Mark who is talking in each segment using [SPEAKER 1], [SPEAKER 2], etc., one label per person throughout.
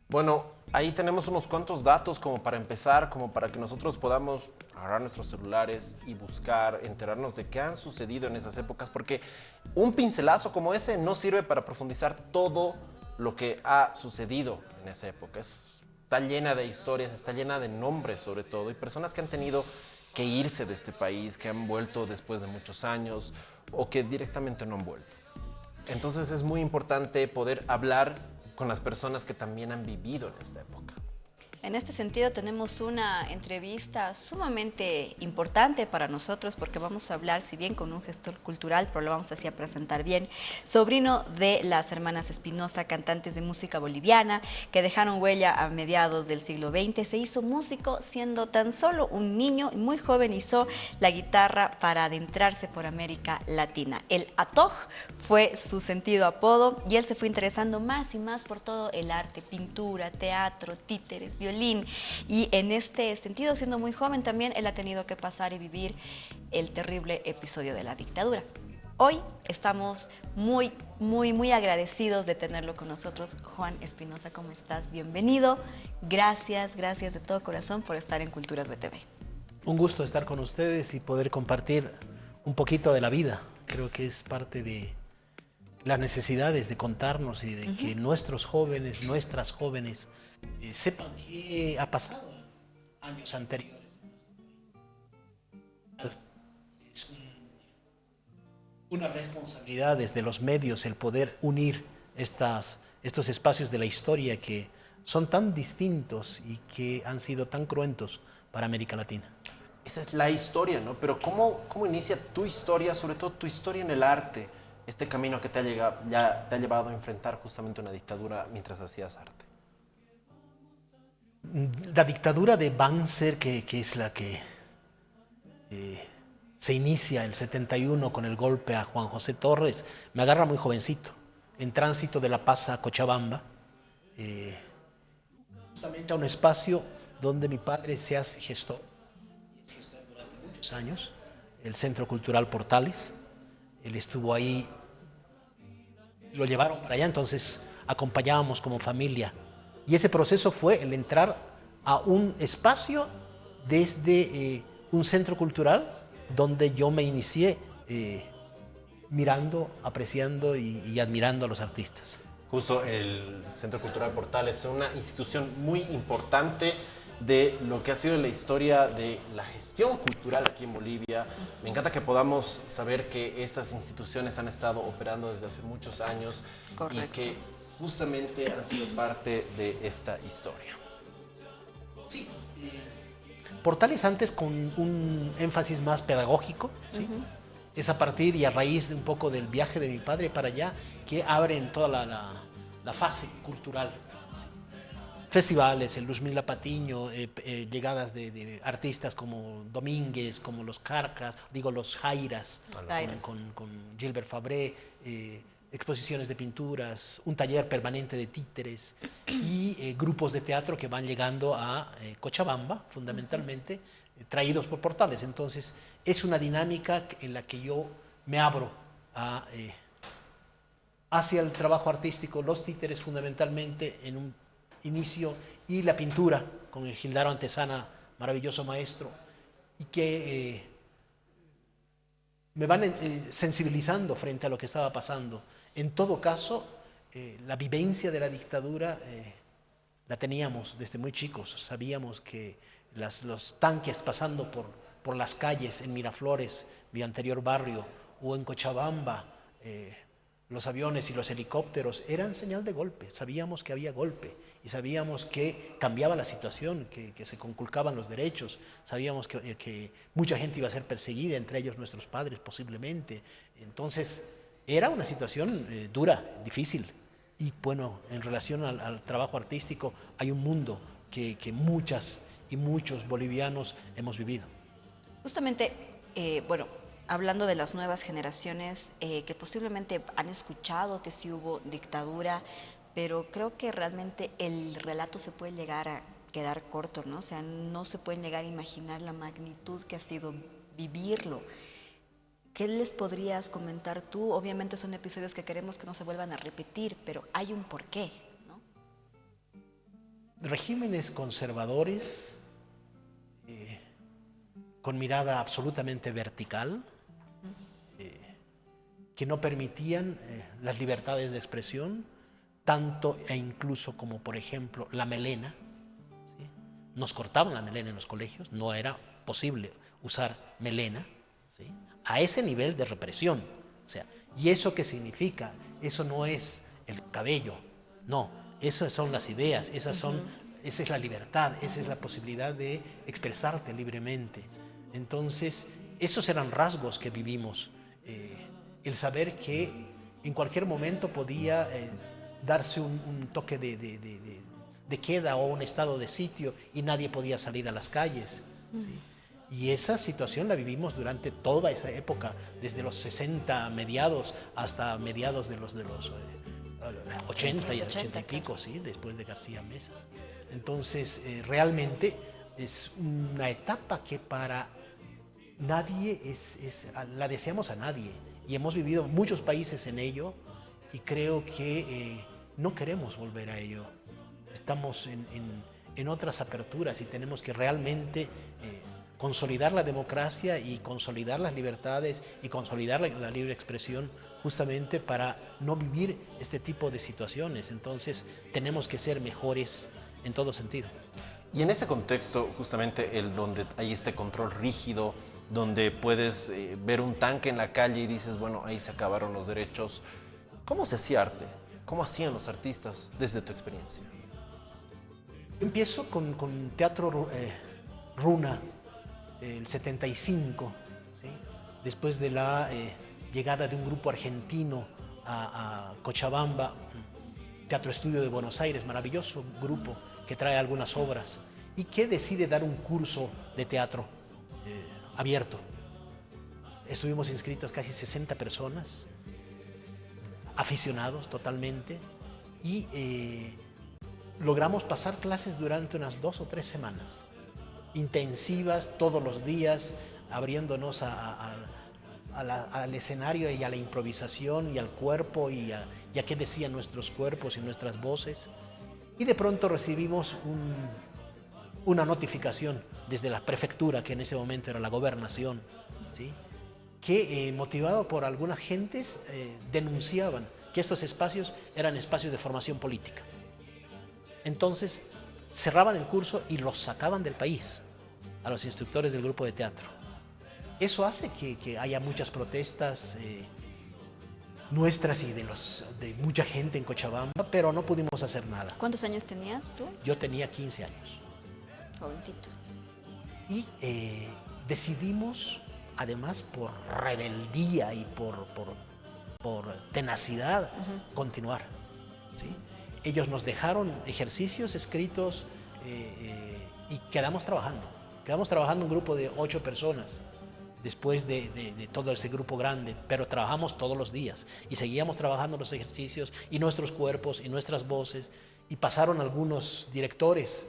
[SPEAKER 1] Bueno, ahí tenemos unos cuantos datos como para empezar, como para que nosotros podamos agarrar nuestros celulares y buscar, enterarnos de qué han sucedido en esas épocas, porque un pincelazo como ese no sirve para profundizar todo lo que ha sucedido en esa época. Está llena de historias, está llena de nombres sobre todo, y personas que han tenido que irse de este país, que han vuelto después de muchos años o que directamente no han vuelto. Entonces es muy importante poder hablar con las personas que también han vivido en esta época.
[SPEAKER 2] En este sentido tenemos una entrevista sumamente importante para nosotros porque vamos a hablar, si bien con un gestor cultural, pero lo vamos así a presentar bien, sobrino de las hermanas Espinosa, cantantes de música boliviana que dejaron huella a mediados del siglo XX. Se hizo músico siendo tan solo un niño y muy joven hizo la guitarra para adentrarse por América Latina. El Atoj fue su sentido apodo y él se fue interesando más y más por todo el arte, pintura, teatro, títeres, violín, y en este sentido, siendo muy joven también, él ha tenido que pasar y vivir el terrible episodio de la dictadura. Hoy estamos muy agradecidos de tenerlo con nosotros. Juan Espinosa, ¿cómo estás? Bienvenido. Gracias de todo corazón por estar en Culturas BTV.
[SPEAKER 3] Un gusto estar con ustedes y poder compartir un poquito de la vida. Creo que es parte de las necesidades de contarnos y de que nuestros jóvenes, nuestras jóvenes, sepan qué ha pasado en años anteriores. Es una responsabilidad desde los medios el poder unir estos espacios de la historia que son tan distintos y que han sido tan cruentos para América Latina.
[SPEAKER 1] Esa es la historia, ¿no? Pero ¿cómo inicia tu historia, sobre todo tu historia en el arte, este camino que te ha llevado a enfrentar justamente una dictadura mientras hacías arte?
[SPEAKER 3] La dictadura de Banzer, que es la que se inicia el 71 con el golpe a Juan José Torres, me agarra muy jovencito, en tránsito de La Paz a Cochabamba, justamente a un espacio donde mi padre se hace gestor, y es gestor durante muchos años, el Centro Cultural Portales. Él estuvo ahí, lo llevaron para allá, entonces acompañábamos como familia. Y ese proceso fue el entrar a un espacio desde un centro cultural donde yo me inicié mirando, apreciando y admirando a los artistas.
[SPEAKER 1] Justo el Centro Cultural Portales es una institución muy importante de lo que ha sido la historia de la gestión cultural aquí en Bolivia. Me encanta que podamos saber que estas instituciones han estado operando desde hace muchos años.
[SPEAKER 2] Correcto.
[SPEAKER 1] Y que justamente han sido parte de esta historia.
[SPEAKER 3] Sí, Portales antes con un énfasis más pedagógico, ¿sí? Es a partir y a raíz de un poco del viaje de mi padre para allá que abren toda la fase cultural. Festivales, el Luzmila Patiño, llegadas de artistas como Domínguez, como los Carcas, digo los Jairas, con Gilbert Fabré, exposiciones de pinturas, un taller permanente de títeres y grupos de teatro que van llegando a Cochabamba, fundamentalmente, traídos por Portales. Entonces, es una dinámica en la que yo me abro hacia el trabajo artístico, los títeres fundamentalmente en un inicio y la pintura con el Gildaro Antesana, maravilloso maestro, y que me van sensibilizando frente a lo que estaba pasando. En todo caso, la vivencia de la dictadura la teníamos desde muy chicos. Sabíamos que los tanques pasando por las calles en Miraflores, mi anterior barrio, o en Cochabamba, los aviones y los helicópteros eran señal de golpe. Sabíamos que había golpe y sabíamos que cambiaba la situación, que se conculcaban los derechos. Sabíamos que mucha gente iba a ser perseguida, entre ellos nuestros padres posiblemente. Entonces era una situación dura, difícil. Y bueno, en relación al trabajo artístico hay un mundo que muchas y muchos bolivianos hemos vivido.
[SPEAKER 2] Justamente, bueno, hablando de las nuevas generaciones que posiblemente han escuchado que sí hubo dictadura, pero creo que realmente el relato se puede llegar a quedar corto, ¿no? O sea, no se pueden llegar a imaginar la magnitud que ha sido vivirlo. ¿Qué les podrías comentar tú? Obviamente son episodios que queremos que no se vuelvan a repetir, pero hay un porqué, ¿no?
[SPEAKER 3] regímenes conservadores, con mirada absolutamente vertical, que no permitían las libertades de expresión, tanto e incluso como, por ejemplo, la melena. ¿Sí? Nos cortaban la melena en los colegios, no era posible usar melena, ¿sí? A ese nivel de represión. O sea, ¿y eso qué significa? Eso no es el cabello, no, esas son las ideas, esa es la libertad, esa es la posibilidad de expresarte libremente. Entonces, esos eran rasgos que vivimos. El saber que en cualquier momento podía darse un toque de queda o un estado de sitio y nadie podía salir a las calles. ¿Sí? Y esa situación la vivimos durante toda esa época, desde los 60 mediados hasta mediados de los 80 y 80 y pico, ¿sí? Después de García Meza. Entonces, realmente es una etapa que para nadie la deseamos a nadie. Y hemos vivido muchos países en ello y creo que no queremos volver a ello. Estamos en otras aperturas y tenemos que realmente consolidar la democracia y consolidar las libertades y consolidar la libre expresión justamente para no vivir este tipo de situaciones. Entonces tenemos que ser mejores en todo sentido.
[SPEAKER 1] Y en ese contexto, justamente donde hay este control rígido, donde puedes ver un tanque en la calle y dices, bueno, ahí se acabaron los derechos. ¿Cómo se hacía arte? ¿Cómo hacían los artistas desde tu experiencia?
[SPEAKER 3] Empiezo con Teatro Runa, el 75, ¿sí? Después de la llegada de un grupo argentino a Cochabamba, Teatro Estudio de Buenos Aires, maravilloso grupo que trae algunas obras y que decide dar un curso de teatro abierto. Estuvimos inscritos casi 60 personas, aficionados totalmente, y logramos pasar clases durante unas 2 o 3 semanas, intensivas todos los días, abriéndonos al escenario y a la improvisación y al cuerpo y a qué decían nuestros cuerpos y nuestras voces. Y de pronto recibimos una notificación desde la prefectura, que en ese momento era la gobernación, ¿sí? Que motivado por algunas gentes denunciaban que estos espacios eran espacios de formación política. Entonces cerraban el curso y los sacaban del país a los instructores del grupo de teatro. Eso hace que haya muchas protestas nuestras y de mucha gente en Cochabamba, pero no pudimos hacer nada.
[SPEAKER 2] ¿Cuántos años tenías tú?
[SPEAKER 3] Yo tenía 15 años.
[SPEAKER 2] Jovencito.
[SPEAKER 3] Y decidimos, además por rebeldía y por tenacidad, continuar, ¿sí? Ellos nos dejaron ejercicios escritos y quedamos trabajando un grupo de 8 personas. Después de todo ese grupo grande, pero trabajamos todos los días y seguíamos trabajando los ejercicios y nuestros cuerpos y nuestras voces, y pasaron algunos directores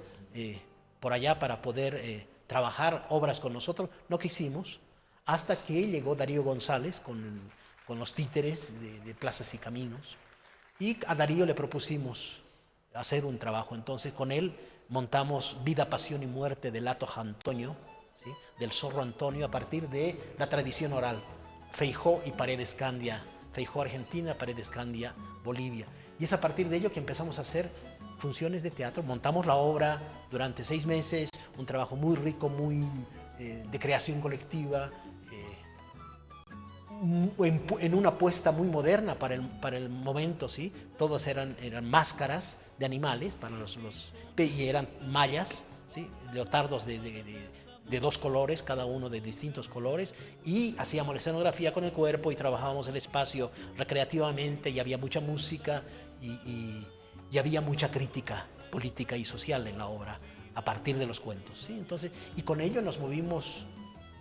[SPEAKER 3] por allá para poder trabajar obras con nosotros. No quisimos, hasta que llegó Darío González con los títeres de Plazas y Caminos, y a Darío le propusimos hacer un trabajo. Entonces con él montamos Vida, Pasión y Muerte de Lato Antonio, ¿sí? Del Zorro Antonio, a partir de la tradición oral, Feijó y Paredes Candia, Feijó Argentina, Paredes Candia Bolivia. Y es a partir de ello que empezamos a hacer funciones de teatro. Montamos la obra durante 6 meses, un trabajo muy rico, muy de creación colectiva, en una apuesta muy moderna para el momento, ¿sí? Todos eran máscaras de animales y eran mallas, ¿sí? Leotardos de 2 colores, cada uno de distintos colores, y hacíamos la escenografía con el cuerpo y trabajábamos el espacio recreativamente, y había mucha música y había mucha crítica política y social en la obra a partir de los cuentos, ¿sí? Entonces, y con ello nos movimos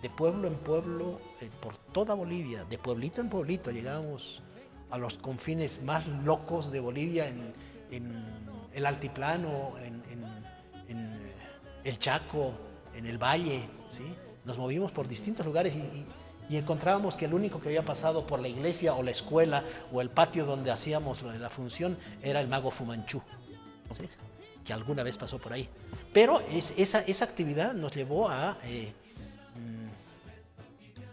[SPEAKER 3] de pueblo en pueblo por toda Bolivia, de pueblito en pueblito. Llegábamos a los confines más locos de Bolivia, en el altiplano, en el Chaco, en el Valle, ¿sí? Nos movimos por distintos lugares y encontrábamos que el único que había pasado por la iglesia o la escuela o el patio donde hacíamos la función era el mago Fumanchú, ¿sí? que alguna vez pasó por ahí. Pero esa actividad nos llevó a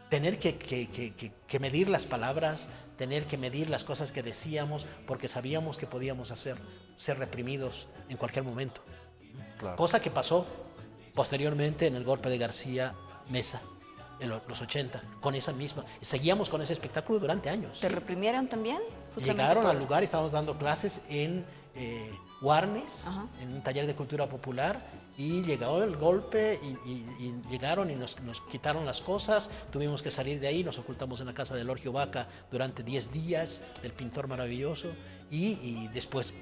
[SPEAKER 3] tener que medir las palabras, tener que medir las cosas que decíamos, porque sabíamos que podíamos ser reprimidos en cualquier momento.
[SPEAKER 1] Claro.
[SPEAKER 3] Cosa que pasó posteriormente en el golpe de García Meza en los 80, con esa misma. Seguíamos con ese espectáculo durante años.
[SPEAKER 2] ¿Te reprimieron también?
[SPEAKER 3] Llegaron al lugar y estábamos dando clases en Guarnes,
[SPEAKER 2] Ajá.
[SPEAKER 3] en un taller de cultura popular, y llegó el golpe y llegaron y nos quitaron las cosas, tuvimos que salir de ahí, nos ocultamos en la casa de Lorgio Vaca durante 10 días, del pintor maravilloso, y después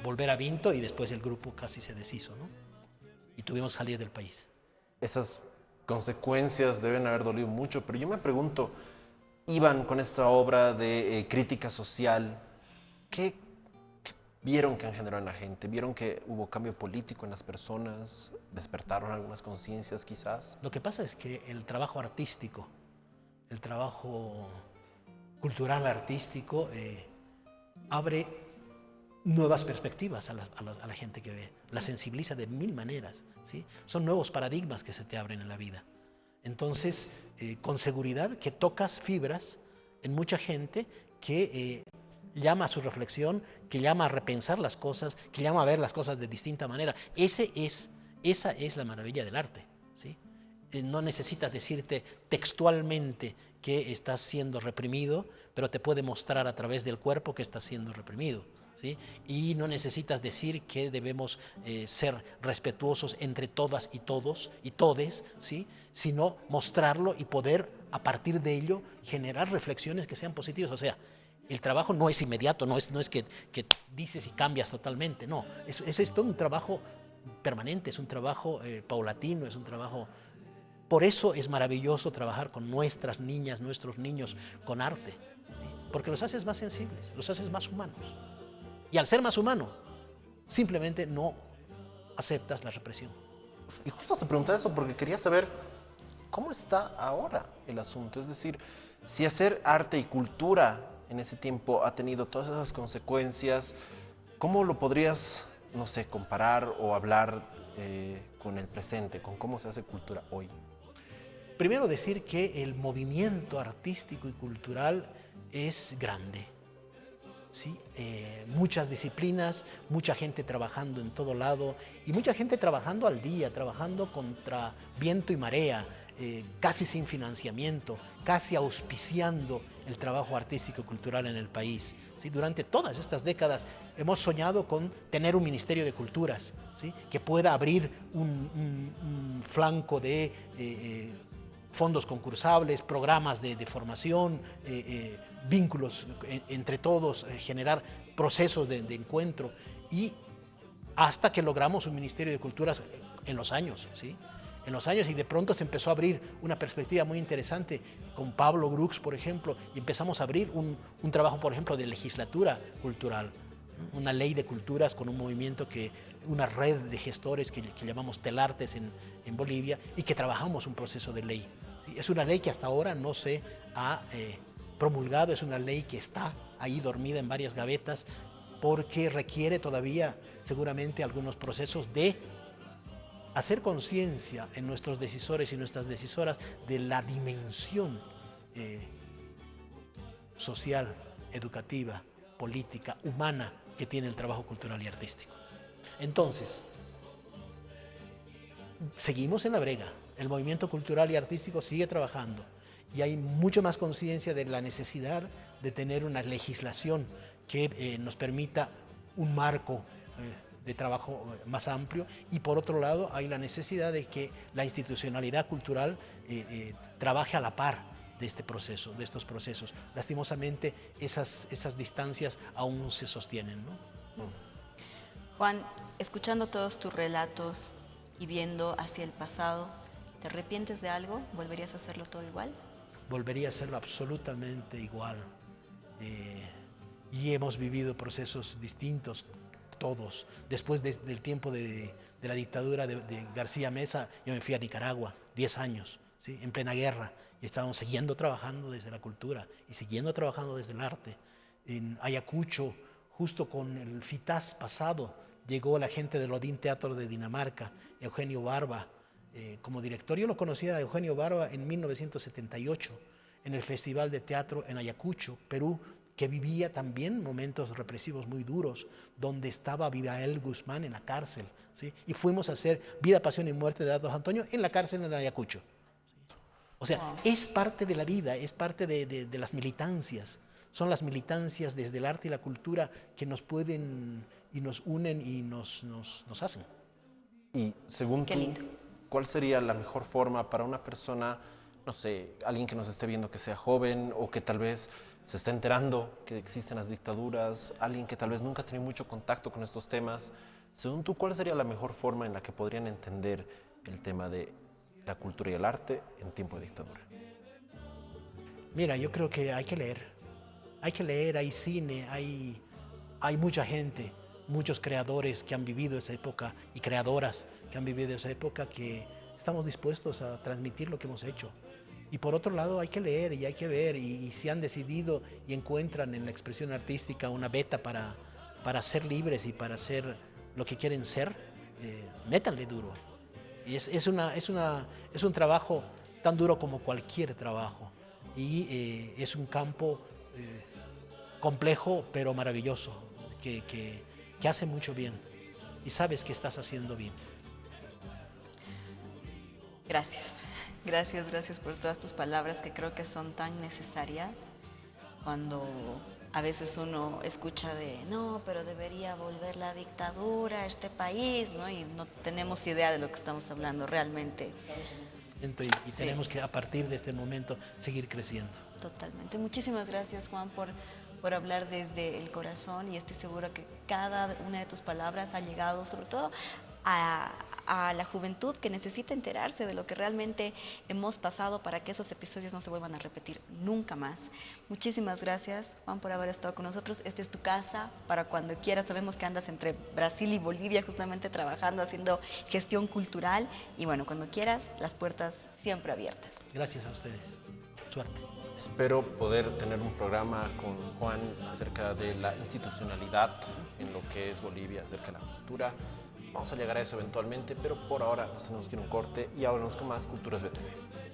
[SPEAKER 3] volver a Vinto, y después el grupo casi se deshizo, ¿no? Y tuvimos que salir del país.
[SPEAKER 1] Esas consecuencias deben haber dolido mucho, pero yo me pregunto, iban con esta obra de crítica social, ¿qué vieron que engendró en la gente? ¿Vieron que hubo cambio político en las personas? ¿Despertaron algunas conciencias quizás?
[SPEAKER 3] Lo que pasa es que el trabajo artístico, el trabajo cultural artístico, abre nuevas perspectivas a la gente que ve, la sensibiliza de mil maneras, ¿sí? Son nuevos paradigmas que se te abren en la vida. Entonces, con seguridad que tocas fibras en mucha gente que llama a su reflexión, que llama a repensar las cosas, que llama a ver las cosas de distinta manera. Esa es la maravilla del arte, ¿sí? No necesitas decirte textualmente que estás siendo reprimido, pero te puede mostrar a través del cuerpo que estás siendo reprimido, ¿sí? Y no necesitas decir que debemos ser respetuosos entre todas y todos y todes, ¿sí? Sino mostrarlo y poder a partir de ello generar reflexiones que sean positivas. O sea, el trabajo no es inmediato, no es que dices y cambias totalmente, no. Es todo un trabajo permanente, es un trabajo paulatino, es un trabajo... Por eso es maravilloso trabajar con nuestras niñas, nuestros niños, con arte, ¿sí? Porque los haces más sensibles, los haces más humanos. Y al ser más humano, simplemente no aceptas la represión.
[SPEAKER 1] Y justo te preguntaba eso porque quería saber cómo está ahora el asunto. Es decir, si hacer arte y cultura en ese tiempo ha tenido todas esas consecuencias, ¿cómo lo podrías, no sé, comparar o hablar con el presente, con cómo se hace cultura hoy?
[SPEAKER 3] Primero decir que el movimiento artístico y cultural es grande, ¿sí? Muchas disciplinas, mucha gente trabajando en todo lado y mucha gente trabajando al día, trabajando contra viento y marea, casi sin financiamiento, casi auspiciando el trabajo artístico y cultural en el país, ¿sí? Durante todas estas décadas hemos soñado con tener un Ministerio de Culturas, ¿sí? Que pueda abrir un flanco de fondos concursables, programas de formación, vínculos entre todos, generar procesos de encuentro, y hasta que logramos un Ministerio de Culturas en los años, ¿sí? En los años, y de pronto se empezó a abrir una perspectiva muy interesante con Pablo Grux, por ejemplo, y empezamos a abrir un trabajo, por ejemplo, de legislatura cultural, una ley de culturas con un movimiento una red de gestores que llamamos Telartes en Bolivia, y que trabajamos un proceso de ley. ¿Sí? Es una ley que hasta ahora no se ha promulgado, es una ley que está ahí dormida en varias gavetas, porque requiere todavía seguramente algunos procesos de hacer conciencia en nuestros decisores y nuestras decisoras de la dimensión social, educativa, política, humana que tiene el trabajo cultural y artístico. Entonces, seguimos en la brega, el movimiento cultural y artístico sigue trabajando y hay mucho más conciencia de la necesidad de tener una legislación que nos permita un marco de trabajo más amplio, y por otro lado hay la necesidad de que la institucionalidad cultural trabaje a la par de este proceso, de estos procesos. Lastimosamente esas distancias aún se sostienen, ¿no?
[SPEAKER 2] Juan, escuchando todos tus relatos y viendo hacia el pasado, ¿te arrepientes de algo? ¿Volverías a hacerlo todo igual?
[SPEAKER 3] Volvería a hacerlo absolutamente igual. Y hemos vivido procesos distintos, todos. Después del tiempo de la dictadura de García Meza, yo me fui a Nicaragua, 10 años, ¿sí? En plena guerra, y estábamos siguiendo trabajando desde la cultura y siguiendo trabajando desde el arte. En Ayacucho, justo con el FITAS pasado, llegó la gente del Odin Teatro de Dinamarca, Eugenio Barba, como director. Yo lo conocía a Eugenio Barba en 1978, en el Festival de Teatro en Ayacucho, Perú, que vivía también momentos represivos muy duros, donde estaba Abimael Guzmán en la cárcel, ¿sí? Y fuimos a hacer Vida, Pasión y Muerte de Datos Antonio en la cárcel en Ayacucho. ¿Sí? O sea,
[SPEAKER 2] Wow.
[SPEAKER 3] es parte de la vida, es parte de las militancias. Son las militancias desde el arte y la cultura que nos pueden y nos unen y nos hacen.
[SPEAKER 1] Y según
[SPEAKER 2] Qué
[SPEAKER 1] tú,
[SPEAKER 2] lindo.
[SPEAKER 1] ¿cuál sería la mejor forma para una persona, no sé, alguien que nos esté viendo que sea joven o que tal vez se esté enterando que existen las dictaduras, alguien que tal vez nunca ha tenido mucho contacto con estos temas? Según tú, ¿cuál sería la mejor forma en la que podrían entender el tema de la cultura y el arte en tiempo de dictadura?
[SPEAKER 3] Mira, yo creo que hay que leer, hay cine, hay mucha gente, muchos creadores que han vivido esa época y creadoras que han vivido esa época que estamos dispuestos a transmitir lo que hemos hecho. Y por otro lado hay que leer y hay que ver y si han decidido y encuentran en la expresión artística una beta para ser libres y para ser lo que quieren ser, métanle duro. Y es un trabajo tan duro como cualquier trabajo. Y es un campo complejo pero maravilloso, que hace mucho bien. Y sabes que estás haciendo bien.
[SPEAKER 2] Gracias. Gracias, gracias por todas tus palabras que creo que son tan necesarias cuando a veces uno escucha de, no, pero debería volver la dictadura a este país, ¿no? Y no tenemos idea de lo que estamos hablando realmente.
[SPEAKER 3] Y
[SPEAKER 2] Sí.
[SPEAKER 3] tenemos que a partir de este momento seguir creciendo.
[SPEAKER 2] Totalmente. Muchísimas gracias, Juan, por hablar desde el corazón y estoy segura que cada una de tus palabras ha llegado sobre todo a la juventud que necesita enterarse de lo que realmente hemos pasado para que esos episodios no se vuelvan a repetir nunca más. Muchísimas gracias, Juan, por haber estado con nosotros. Esta es tu casa para cuando quieras. Sabemos que andas entre Brasil y Bolivia justamente trabajando, haciendo gestión cultural y bueno, cuando quieras, las puertas siempre abiertas.
[SPEAKER 3] Gracias a ustedes. Suerte.
[SPEAKER 1] Espero poder tener un programa con Juan acerca de la institucionalidad en lo que es Bolivia, acerca de la cultura. Vamos a llegar a eso eventualmente, pero por ahora nos tenemos que ir a un corte y ahora con más Culturas BTV.